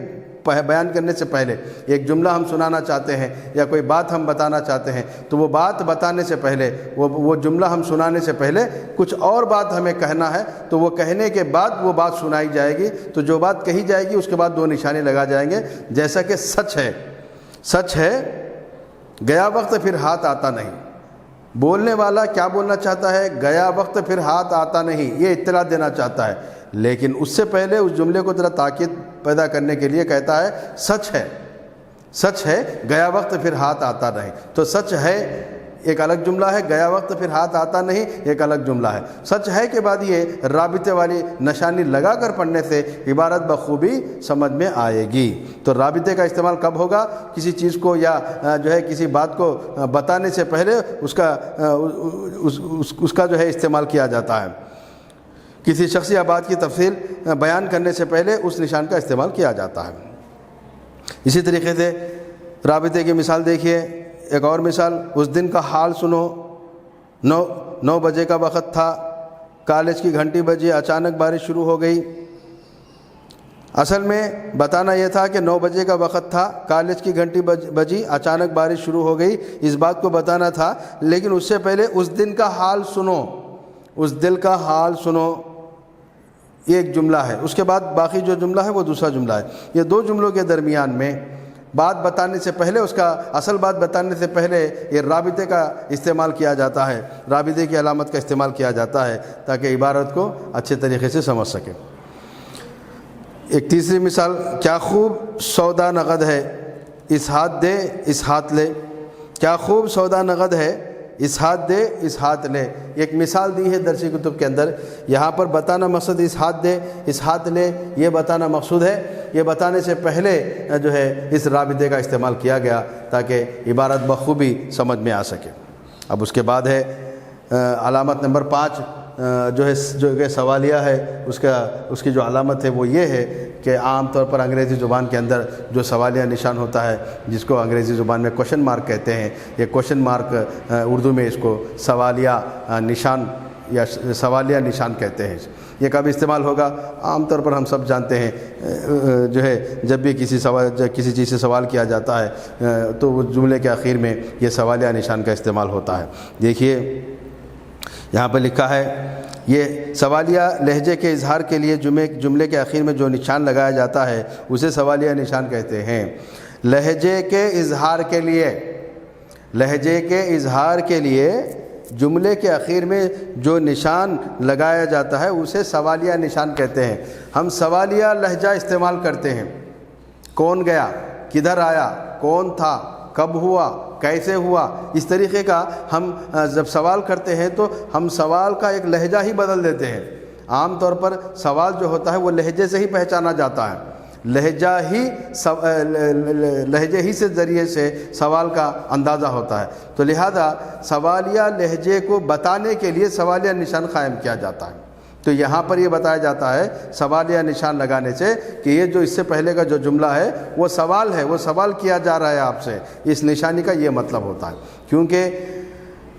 بیان کرنے سے پہلے ایک جملہ ہم سنانا چاہتے ہیں یا کوئی بات ہم بتانا چاہتے ہیں تو وہ بات بتانے سے پہلے وہ جملہ ہم سنانے سے پہلے کچھ اور بات ہمیں کہنا ہے، تو وہ کہنے کے بعد وہ بات سنائی جائے گی، تو جو بات کہی جائے گی اس کے بعد 2 نشانے لگا جائیں گے، جیسا کہ سچ ہے گیا وقت پھر ہاتھ آتا نہیں۔ بولنے والا کیا بولنا چاہتا ہے؟ گیا وقت پھر ہاتھ آتا نہیں، یہ اطلاع دینا چاہتا ہے، لیکن اس سے پہلے اس جملے کو ذرا تاکید پیدا کرنے کے لیے کہتا ہے سچ ہے گیا وقت پھر ہاتھ آتا نہیں۔ تو سچ ہے ایک الگ جملہ ہے، گیا وقت پھر ہاتھ آتا نہیں ایک الگ جملہ ہے۔ سچ ہے کے بعد یہ رابطے والی نشانی لگا کر پڑھنے سے عبارت بخوبی سمجھ میں آئے گی۔ تو رابطے کا استعمال کب ہوگا؟ کسی چیز کو یا کسی بات کو بتانے سے پہلے اس کا استعمال کیا جاتا ہے۔ کسی شخص یا بات کی تفصیل بیان کرنے سے پہلے اس نشان کا استعمال کیا جاتا ہے۔ اسی طریقے سے رابطے کی مثال دیکھیے، ایک اور مثال، اس دن کا حال سنو، 9 بجے کا وقت تھا، کالج کی گھنٹی بجی، اچانک بارش شروع ہو گئی۔ اصل میں بتانا یہ تھا کہ 9 بجے کا وقت تھا، کالج کی گھنٹی بجی، اچانک بارش شروع ہو گئی، اس بات کو بتانا تھا، لیکن اس سے پہلے اس دن کا حال سنو، یہ ایک جملہ ہے، اس کے بعد باقی جو جملہ ہے وہ دوسرا جملہ ہے۔ یہ 2 جملوں کے درمیان میں بات بتانے سے پہلے اصل بات بتانے سے پہلے یہ رابطے کا استعمال کیا جاتا ہے، رابطے کی علامت کا استعمال کیا جاتا ہے تاکہ عبارت کو اچھے طریقے سے سمجھ سکے۔ ایک تیسری مثال، کیا خوب سودا نقد ہے، اس ہاتھ دے اس ہاتھ لے۔ کیا خوب سودا نقد ہے، اس ہاتھ دے اس ہاتھ لے۔ ایک مثال دی ہے درسی کتب کے اندر، یہاں پر بتانا مقصد اس ہاتھ دے اس ہاتھ لے، یہ بتانا مقصود ہے، یہ بتانے سے پہلے اس رابطے کا استعمال کیا گیا تاکہ عبارت بخوبی سمجھ میں آ سکے۔ اب اس کے بعد ہے علامت نمبر 5 جو کہ سوالیہ ہے، اس کی جو علامت ہے وہ یہ ہے کہ عام طور پر انگریزی زبان کے اندر جو سوالیہ نشان ہوتا ہے، جس کو انگریزی زبان میں کوشچن مارک کہتے ہیں، یہ کوشچن مارک اردو میں اس کو سوالیہ نشان یا سوالیہ نشان کہتے ہیں۔ یہ کب استعمال ہوگا؟ عام طور پر ہم سب جانتے ہیں جب بھی کسی چیز سے سوال کیا جاتا ہے تو وہ جملے کے آخر میں یہ سوالیہ نشان کا استعمال ہوتا ہے۔ دیکھیے یہاں پہ لکھا ہے، یہ سوالیہ لہجے کے اظہار کے لیے جملے کے آخر میں جو نشان لگایا جاتا ہے اسے سوالیہ نشان کہتے ہیں۔ لہجے کے اظہار کے لیے جملے کے آخر میں جو نشان لگایا جاتا ہے اسے سوالیہ نشان کہتے ہیں۔ ہم سوالیہ لہجہ استعمال کرتے ہیں، کون گیا، کدھر آیا، کون تھا، کب ہوا، کیسے ہوا، اس طریقے کا ہم جب سوال کرتے ہیں تو ہم سوال کا ایک لہجہ ہی بدل دیتے ہیں۔ عام طور پر سوال جو ہوتا ہے وہ لہجے سے ہی پہچانا جاتا ہے، لہجے ہی سے ذریعے سے سوال کا اندازہ ہوتا ہے، تو لہذا سوالیہ لہجے کو بتانے کے لیے سوالیہ نشان قائم کیا جاتا ہے۔ تو یہاں پر یہ بتایا جاتا ہے سوالیہ نشان لگانے سے کہ یہ جو اس سے پہلے کا جو جملہ ہے وہ سوال ہے، وہ سوال کیا جا رہا ہے آپ سے، اس نشانی کا یہ مطلب ہوتا ہے۔ کیونکہ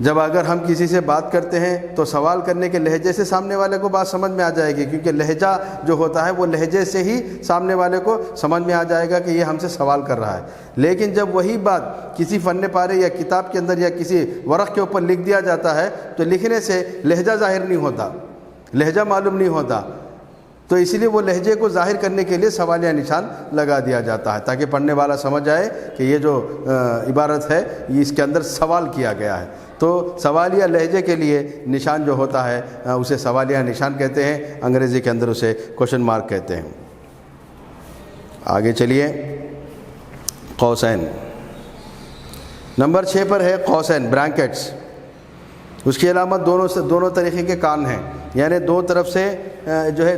جب اگر ہم کسی سے بات کرتے ہیں تو سوال کرنے کے لہجے سے سامنے والے کو بات سمجھ میں آ جائے گی، کیونکہ لہجہ جو ہوتا ہے وہ لہجے سے ہی سامنے والے کو سمجھ میں آ جائے گا کہ یہ ہم سے سوال کر رہا ہے۔ لیکن جب وہی بات کسی فن پارے یا کتاب کے اندر یا کسی ورق کے اوپر لکھ دیا جاتا ہے تو لکھنے سے لہجہ ظاہر نہیں ہوتا، لہجہ معلوم نہیں ہوتا، تو اس لیے وہ لہجے کو ظاہر کرنے کے لیے سوالیہ نشان لگا دیا جاتا ہے تاکہ پڑھنے والا سمجھ جائے کہ یہ جو عبارت ہے یہ اس کے اندر سوال کیا گیا ہے۔ تو سوالیہ لہجے کے لیے نشان جو ہوتا ہے اسے سوالیہ نشان کہتے ہیں، انگریزی کے اندر اسے کوشچن مارک کہتے ہیں۔ آگے چلیے، قوسین نمبر 6 پر ہے قوسین، برانکٹس۔ اس کی علامت دونوں طریقے کے کان ہیں، یعنی دو طرف سے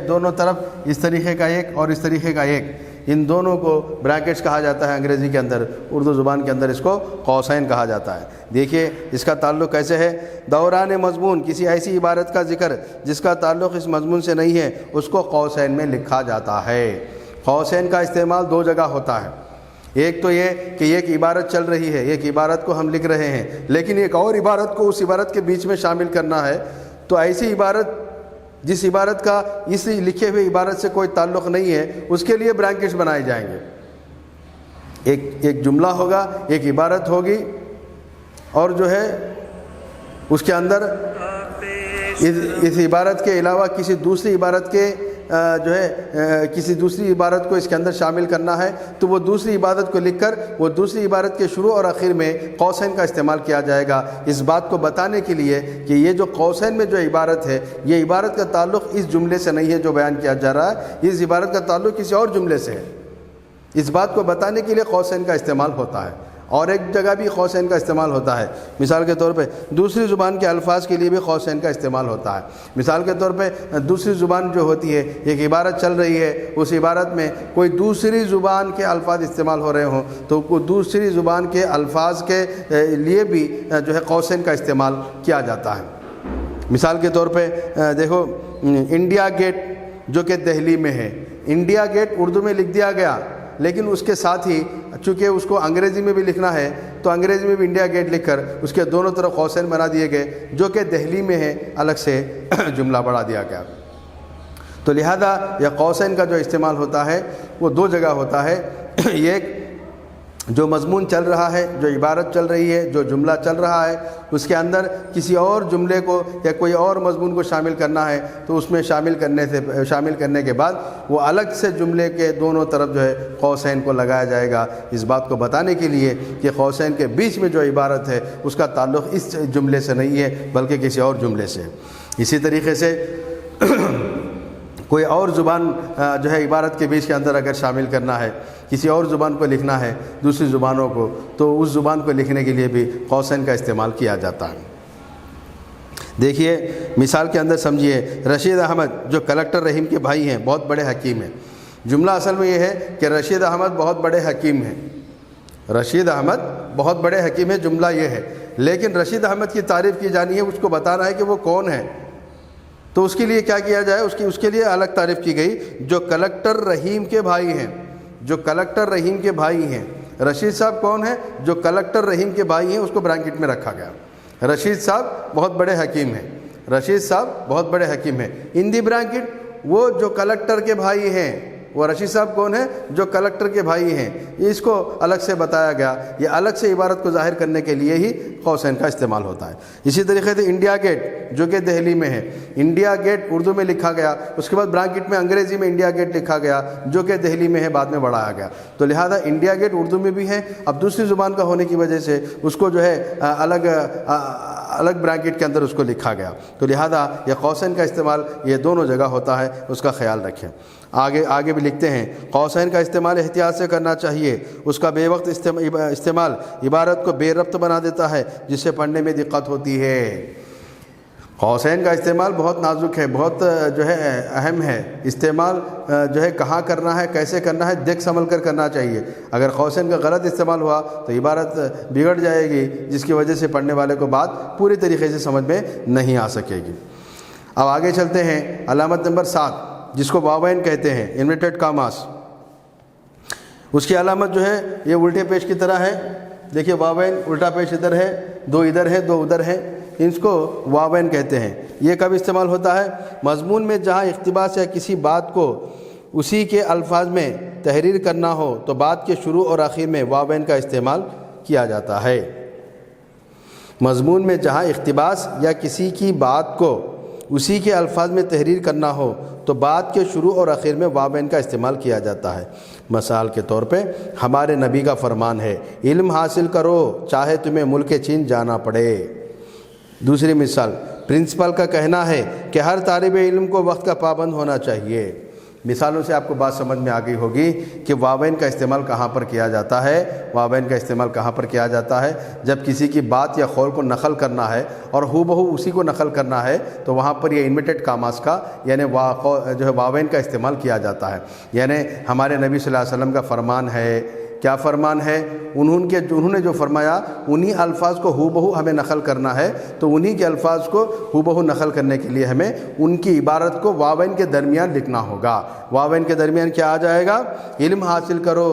دونوں طرف اس طریقے کا ایک اور اس طریقے کا ایک، ان دونوں کو بریکٹس کہا جاتا ہے انگریزی کے اندر، اردو زبان کے اندر اس کو قوسین کہا جاتا ہے۔ دیکھیے اس کا تعلق کیسے ہے، دوران مضمون، کسی ایسی عبارت کا ذکر جس کا تعلق اس مضمون سے نہیں ہے اس کو قوسین میں لکھا جاتا ہے۔ قوسین کا استعمال 2 جگہ ہوتا ہے، ایک تو یہ کہ ایک عبارت چل رہی ہے، ایک عبارت کو ہم لکھ رہے ہیں لیکن ایک اور عبارت کو اس عبارت کے بیچ میں شامل کرنا ہے، تو ایسی عبارت جس عبارت کا اس لکھے ہوئے عبارت سے کوئی تعلق نہیں ہے اس کے لیے برانکٹس بنائے جائیں گے۔ ایک جملہ ہوگا، ایک عبارت ہوگی، اور جو ہے اس کے اندر اس عبارت کے علاوہ کسی دوسری عبارت کے جو ہے کسی دوسری عبارت کو اس کے اندر شامل کرنا ہے، تو وہ دوسری عبارت کو لکھ کر وہ دوسری عبارت کے شروع اور آخر میں قوسین کا استعمال کیا جائے گا، اس بات کو بتانے کے لیے کہ یہ جو قوسین میں جو عبارت ہے، یہ عبارت کا تعلق اس جملے سے نہیں ہے جو بیان کیا جا رہا ہے، اس عبارت کا تعلق کسی اور جملے سے ہے۔ اس بات کو بتانے کے لیے قوسین کا استعمال ہوتا ہے۔ اور ایک جگہ بھی قوسین کا استعمال ہوتا ہے، مثال کے طور پہ دوسری زبان کے الفاظ کے لیے بھی قوسین کا استعمال ہوتا ہے۔ مثال کے طور پہ دوسری زبان جو ہوتی ہے، ایک عبارت چل رہی ہے، اس عبارت میں کوئی دوسری زبان کے الفاظ استعمال ہو رہے ہوں تو دوسری زبان کے الفاظ کے لیے بھی جو ہے قوسین کا استعمال کیا جاتا ہے۔ مثال کے طور پہ دیکھو انڈیا گیٹ جو کہ دہلی میں ہے، انڈیا گیٹ اردو میں لکھ دیا گیا، لیکن اس کے ساتھ ہی چونکہ اس کو انگریزی میں بھی لکھنا ہے تو انگریزی میں بھی انڈیا گیٹ لکھ کر اس کے دونوں طرف قوسین بنا دیے گئے، جو کہ دہلی میں ہے الگ سے جملہ بڑھا دیا گیا۔ تو لہذا یہ قوسین کا جو استعمال ہوتا ہے وہ دو جگہ ہوتا ہے، ایک جو مضمون چل رہا ہے، جو عبارت چل رہی ہے، جو جملہ چل رہا ہے، اس کے اندر کسی اور جملے کو یا کوئی اور مضمون کو شامل کرنا ہے تو اس میں شامل کرنے کے بعد وہ الگ سے جملے کے دونوں طرف جو ہے قوسین کو لگایا جائے گا، اس بات کو بتانے کے لیے کہ قوسین کے بیچ میں جو عبارت ہے اس کا تعلق اس جملے سے نہیں ہے بلکہ کسی اور جملے سے۔ اسی طریقے سے کوئی اور زبان جو ہے عبارت کے بیچ کے اندر اگر شامل کرنا ہے، کسی اور زبان کو لکھنا ہے دوسری زبانوں کو، تو اس زبان کو لکھنے کے لیے بھی قوسین کا استعمال کیا جاتا ہے۔ دیکھیے مثال کے اندر سمجھیے، رشید احمد جو کلکٹر رحیم کے بھائی ہیں بہت بڑے حکیم ہیں۔ جملہ اصل میں یہ ہے کہ رشید احمد بہت بڑے حکیم ہیں، رشید احمد بہت بڑے حکیم ہیں، جملہ یہ ہے، لیکن رشید احمد کی تعریف کی جانی ہے، اس کو بتانا ہے کہ وہ کون ہے، تو اس کے لیے کیا کیا جائے، اس کے لیے الگ تعریف کی گئی، جو کلکٹر رحیم کے بھائی ہیں، جو کلکٹر رحیم کے بھائی ہیں۔ رشید صاحب کون ہیں؟ جو کلکٹر رحیم کے بھائی ہیں، اس کو برانکٹ میں رکھا گیا۔ رشید صاحب بہت بڑے حکیم ہیں، رشید صاحب بہت بڑے حکیم ہیں، ان دی برانکٹ وہ جو کلکٹر کے بھائی ہیں، وہ رشید صاحب کون ہیں؟ جو کلکٹر کے بھائی ہیں، اس کو الگ سے بتایا گیا، یہ الگ سے عبارت کو ظاہر کرنے کے لیے ہی قوسین کا استعمال ہوتا ہے۔ اسی طریقے سے انڈیا گیٹ جو کہ دہلی میں ہے، انڈیا گیٹ اردو میں لکھا گیا، اس کے بعد برانکٹ میں انگریزی میں انڈیا گیٹ لکھا گیا جو کہ دہلی میں ہے، بعد میں بڑھایا گیا، تو لہذا انڈیا گیٹ اردو میں بھی ہے، اب دوسری زبان کا ہونے کی وجہ سے اس کو جو ہے الگ برانکٹ کے اندر اس کو لکھا گیا، تو لہذا یہ قوسین کا استعمال یہ دونوں جگہ ہوتا ہے، اس کا خیال رکھیں۔ آگے بھی لکھتے ہیں، قوسین کا استعمال احتیاط سے کرنا چاہیے، اس کا بے وقت استعمال عبارت کو بے ربط بنا دیتا ہے جس سے پڑھنے میں دقت ہوتی ہے۔ قوسین کا استعمال بہت نازک ہے، بہت جو ہے اہم ہے، استعمال جو ہے کہاں کرنا ہے، کیسے کرنا ہے، دیکھ سنبھل کر کرنا چاہیے۔ اگر قوسین کا غلط استعمال ہوا تو عبارت بگڑ جائے گی، جس کی وجہ سے پڑھنے والے کو بات پوری طریقے سے سمجھ میں نہیں آ سکے گی۔ اب آگے چلتے ہیں، علامت نمبر 7 جس کو واوین کہتے ہیں، انورٹڈ کاماس، اس کی علامت جو ہے یہ الٹے پیش کی طرح ہے۔ دیکھیے واوین الٹا پیش ادھر ہے، دو ادھر ہے، دو ادھر ہے، اس کو واوین کہتے ہیں۔ یہ کب استعمال ہوتا ہے؟ مضمون میں جہاں اقتباس یا کسی بات کو اسی کے الفاظ میں تحریر کرنا ہو تو بات کے شروع اور آخر میں واوین کا استعمال کیا جاتا ہے۔ مضمون میں جہاں اقتباس یا کسی کی بات کو اسی کے الفاظ میں تحریر کرنا ہو تو بات کے شروع اور آخر میں واوین کا استعمال کیا جاتا ہے۔ مثال کے طور پہ ہمارے نبی کا فرمان ہے، علم حاصل کرو چاہے تمہیں ملک چین جانا پڑے۔ دوسری مثال، پرنسپل کا کہنا ہے کہ ہر طالب علم کو وقت کا پابند ہونا چاہیے۔ مثالوں سے آپ کو بات سمجھ میں آ گئی ہوگی کہ واوین کا استعمال کہاں پر کیا جاتا ہے۔ واوین کا استعمال کہاں پر کیا جاتا ہے؟ جب کسی کی بات یا قول کو نقل کرنا ہے اور ہو بہو اسی کو نقل کرنا ہے تو وہاں پر یہ انورٹڈ کاماس کا یعنی جو ہے واوین کا استعمال کیا جاتا ہے۔ یعنی ہمارے نبی صلی اللہ علیہ وسلم کا فرمان ہے، کیا فرمان ہے؟ انہوں نے جو فرمایا انہی الفاظ کو ہو بہو ہمیں نقل کرنا ہے، تو انہی کے الفاظ کو ہو بہو نقل کرنے کے لیے ہمیں ان کی عبارت کو واوین کے درمیان لکھنا ہوگا۔ واوین کے درمیان کیا آ جائے گا؟ علم حاصل کرو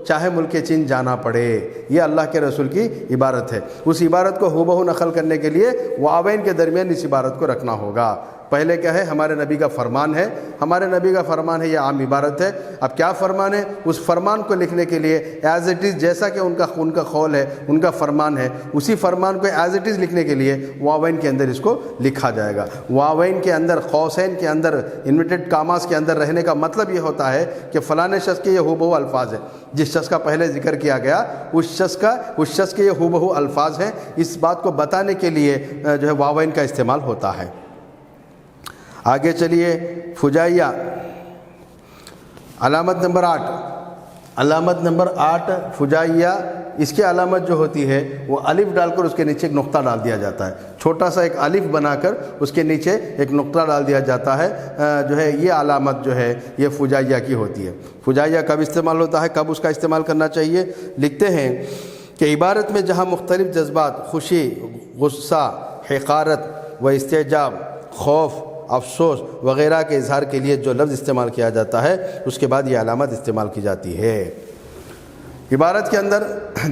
چاہے ملک چین جانا پڑے۔ یہ اللہ کے رسول کی عبارت ہے، اس عبارت کو ہو بہو نقل کرنے کے لیے واوین کے درمیان اس عبارت کو رکھنا ہوگا۔ پہلے کیا ہے؟ ہمارے نبی کا فرمان ہے، ہمارے نبی کا فرمان ہے، یہ عام عبارت ہے۔ اب کیا فرمان ہے؟ اس فرمان کو لکھنے کے لیے ایز اٹ از، جیسا کہ ان کا قول ہے، ان کا فرمان ہے، اسی فرمان کو ایز اٹ از لکھنے کے لیے واوین کے اندر اس کو لکھا جائے گا۔ واوین کے اندر، قوسین کے اندر، انورٹڈ کاماز کے اندر رہنے کا مطلب یہ ہوتا ہے کہ فلاں شخص کے یہ ہو بہو الفاظ ہیں، جس شخص کا پہلے ذکر کیا گیا اس شخص کے یہ ہو بہو الفاظ ہیں، اس بات کو بتانے کے لیے جو ہے واوین کا استعمال ہوتا ہے۔ آگے چلیے، فجائیہ، علامت نمبر 8، علامت نمبر 8 فجائیہ، اس کی علامت جو ہوتی ہے وہ الف ڈال کر اس کے نیچے ایک نقطہ ڈال دیا جاتا ہے، چھوٹا سا ایک الف بنا کر اس کے نیچے ایک نقطہ ڈال دیا جاتا ہے، جو ہے یہ علامت جو ہے یہ فجائیہ کی ہوتی ہے۔ فجائیہ کب استعمال ہوتا ہے، کب اس کا استعمال کرنا چاہیے؟ لکھتے ہیں کہ عبارت میں جہاں مختلف جذبات، خوشی، غصہ، حقارت و استعجاب، خوف، افسوس وغیرہ کے اظہار کے لیے جو لفظ استعمال کیا جاتا ہے اس کے بعد یہ علامت استعمال کی جاتی ہے۔ عبارت کے اندر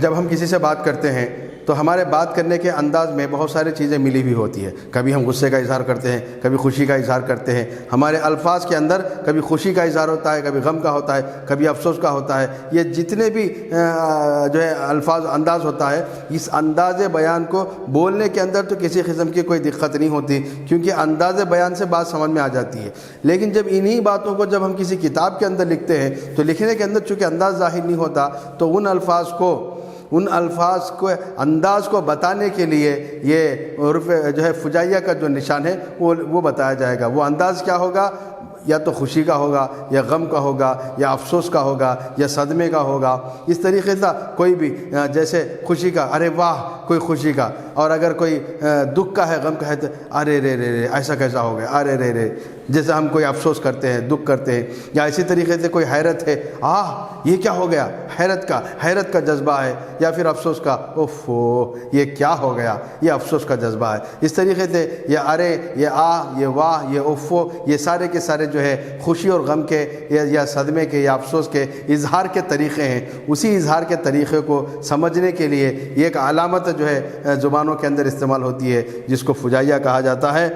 جب ہم کسی سے بات کرتے ہیں تو ہمارے بات کرنے کے انداز میں بہت ساری چیزیں ملی ہوئی ہوتی ہے، کبھی ہم غصے کا اظہار کرتے ہیں، کبھی خوشی کا اظہار کرتے ہیں، ہمارے الفاظ کے اندر کبھی خوشی کا اظہار ہوتا ہے، کبھی غم کا ہوتا ہے، کبھی افسوس کا ہوتا ہے۔ یہ جتنے بھی جو ہے الفاظ انداز ہوتا ہے، اس انداز بیان کو بولنے کے اندر تو کسی قسم کی کوئی دقت نہیں ہوتی، کیونکہ انداز بیان سے بات سمجھ میں آ جاتی ہے۔ لیکن جب انہی باتوں کو جب ہم کسی کتاب کے اندر لکھتے ہیں تو لکھنے کے اندر چونکہ انداز ظاہر نہیں ہوتا، تو ان الفاظ کو انداز کو بتانے کے لیے یہ حروف جو ہے فجائیہ کا جو نشان ہے وہ بتایا جائے گا۔ وہ انداز کیا ہوگا؟ یا تو خوشی کا ہوگا، یا غم کا ہوگا، یا افسوس کا ہوگا، یا صدمے کا ہوگا۔ اس طریقے سے کوئی بھی، جیسے خوشی کا ارے واہ، کوئی خوشی کا، اور اگر کوئی دکھ کا ہے، غم کا ہے تو ارے رے رے رے ایسا کیسا ہو گیا، ارے رے رے، جیسے ہم کوئی افسوس کرتے ہیں، دکھ کرتے ہیں۔ یا اسی طریقے سے کوئی حیرت ہے، یہ کیا ہو گیا، حیرت کا جذبہ ہے، یا پھر افسوس کا، اوفو یہ کیا ہو گیا، یہ افسوس کا جذبہ ہے۔ اس طریقے سے یہ ارے، یہ یہ واہ، یہ اوفو، یہ سارے کے سارے جو ہے خوشی اور غم کے یا صدمے کے یا افسوس کے اظہار کے طریقے ہیں۔ اسی اظہار کے طریقے کو سمجھنے کے لیے یہ ایک علامت جو ہے زبانوں کے اندر استعمال ہوتی ہے، جس کو فجائیہ کہا جاتا ہے۔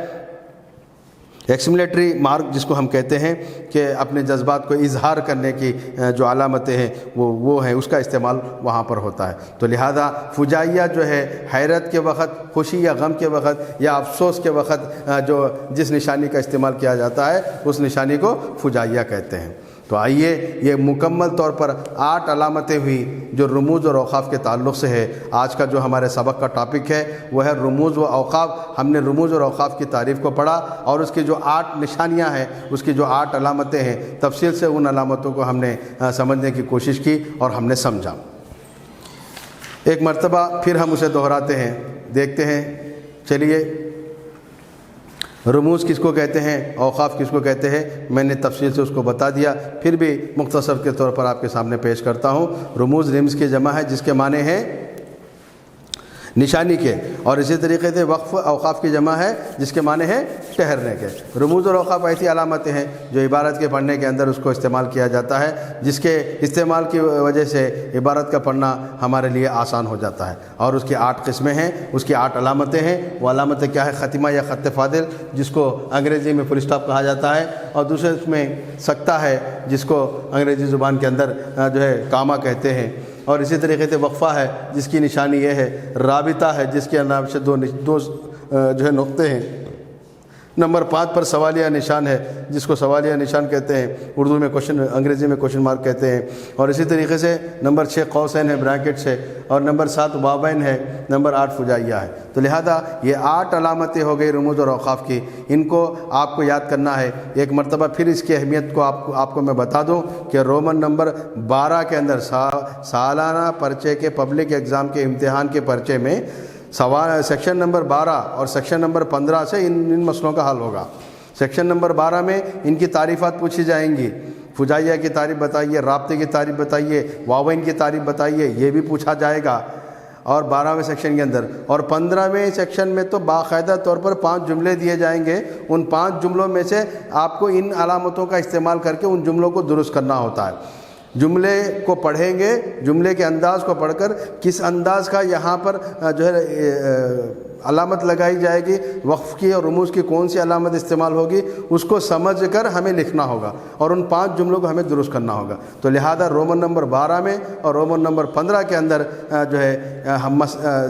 ایکسکلیمیٹری مارک جس کو ہم کہتے ہیں کہ اپنے جذبات کو اظہار کرنے کی جو علامتیں ہیں وہ ہیں، اس کا استعمال وہاں پر ہوتا ہے۔ تو لہذا فجائیہ جو ہے حیرت کے وقت، خوشی یا غم کے وقت یا افسوس کے وقت جو جس نشانی کا استعمال کیا جاتا ہے اس نشانی کو فجائیہ کہتے ہیں۔ تو آئیے یہ مکمل طور پر 8 علامتیں ہوئی جو رموز اور اوقاف کے تعلق سے ہے۔ آج کا جو ہمارے سبق کا ٹاپک ہے وہ ہے رموز و اوقاف۔ ہم نے رموز اور اوقاف کی تعریف کو پڑھا اور اس کی جو 8 نشانیاں ہیں، اس کی جو 8 علامتیں ہیں، تفصیل سے ان علامتوں کو ہم نے سمجھنے کی کوشش کی اور ہم نے سمجھا۔ ایک مرتبہ پھر ہم اسے دہراتے ہیں، دیکھتے ہیں۔ چلیے، رموز کس کو کہتے ہیں، اوقاف کس کو کہتے ہیں، میں نے تفصیل سے اس کو بتا دیا، پھر بھی مختصر کے طور پر آپ کے سامنے پیش کرتا ہوں۔ رموز رمز کی جمع ہے جس کے معنی ہیں نشانی کے، اور اسی طریقے سے وقف اوقاف کی جمع ہے جس کے معنی ہے ٹھہرنے کے۔ رموز اور اوقاف ایسی علامتیں ہیں جو عبارت کے پڑھنے کے اندر اس کو استعمال کیا جاتا ہے، جس کے استعمال کی وجہ سے عبارت کا پڑھنا ہمارے لیے آسان ہو جاتا ہے۔ اور اس کی 8 قسمیں ہیں، اس کی 8 علامتیں ہیں۔ وہ علامتیں کیا ہے؟ ختمہ یا خط فاضل، جس کو انگریزی میں فل اسٹاپ کہا جاتا ہے، اور دوسرے اس میں سکتہ ہے جس کو انگریزی زبان کے اندر جو ہے کاما کہتے ہیں، اور اسی طریقے سے وقفہ ہے جس کی نشانی یہ ہے، رابطہ ہے جس کے نام سے دو جو ہے نقطے ہیں۔ نمبر 5 پر سوالیہ نشان ہے جس کو سوالیہ نشان کہتے ہیں، اردو میں انگریزی میں کوشچن مارک کہتے ہیں، اور اسی طریقے سے نمبر 6 قوسین ہے بریکٹس ہے، اور نمبر 7 واوین ہے، نمبر 8 فجائیہ ہے۔ تو لہذا یہ 8 علامتیں ہو گئی رموز اور اوقاف کی، ان کو آپ کو یاد کرنا ہے۔ ایک مرتبہ پھر اس کی اہمیت کو آپ کو میں بتا دوں کہ رومن نمبر 12 کے اندر سالانہ پرچے کے پبلک ایگزام کے امتحان کے پرچے میں سیکشن نمبر 12 اور سیکشن نمبر 15 سے ان مسئلوں کا حل ہوگا۔ سیکشن نمبر 12 میں ان کی تعریفات پوچھی جائیں گی، فجائیہ کی تعریف بتائیے، رابطے کی تعریف بتائیے، واوین کی تعریف بتائیے، یہ بھی پوچھا جائے گا، اور 12ویں سیکشن کے اندر۔ اور 15ویں سیکشن میں تو باقاعدہ طور پر 5 جملے دیے جائیں گے، ان 5 جملوں میں سے آپ کو ان علامتوں کا استعمال کر کے ان جملوں کو درست کرنا ہوتا ہے۔ جملے کو پڑھیں گے، جملے کے انداز کو پڑھ کر کس انداز کا یہاں پر جو ہے علامت لگائی جائے گی، وقف کی اور رموز کی کون سی علامت استعمال ہوگی، اس کو سمجھ کر ہمیں لکھنا ہوگا اور ان 5 جملوں کو ہمیں درست کرنا ہوگا۔ تو لہذا رومن نمبر 12 میں اور رومن نمبر 15 کے اندر جو ہے ہم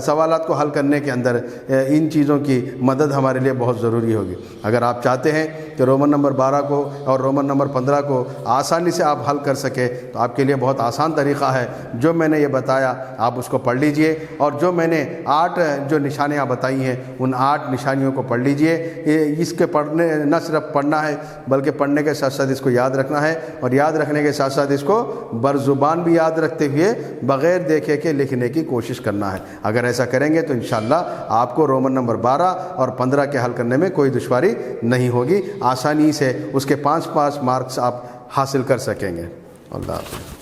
سوالات کو حل کرنے کے اندر ان چیزوں کی مدد ہمارے لیے بہت ضروری ہوگی۔ اگر آپ چاہتے ہیں کہ رومن نمبر 12 کو اور رومن نمبر 15 کو آسانی سے آپ حل کر سکیں تو آپ کے لیے بہت آسان طریقہ ہے، جو میں نے یہ بتایا آپ اس کو پڑھ لیجئے، اور جو میں نے 8 جو نشانیاں بتائی ہیں ان 8 نشانیوں کو پڑھ لیجئے۔ اس کے پڑھنے نہ صرف پڑھنا ہے بلکہ پڑھنے کے ساتھ ساتھ اس کو یاد رکھنا ہے، اور یاد رکھنے کے ساتھ ساتھ اس کو برزبان بھی یاد رکھتے ہوئے بغیر دیکھے کے لکھنے کی کوشش کرنا ہے۔ اگر ایسا کریں گے تو انشاءاللہ آپ کو رومن نمبر 12 اور 15 کے حل کرنے میں کوئی دشواری نہیں ہوگی، آسانی سے اس کے 5 مارکس آپ حاصل کر سکیں گے۔ اللہ حافظ۔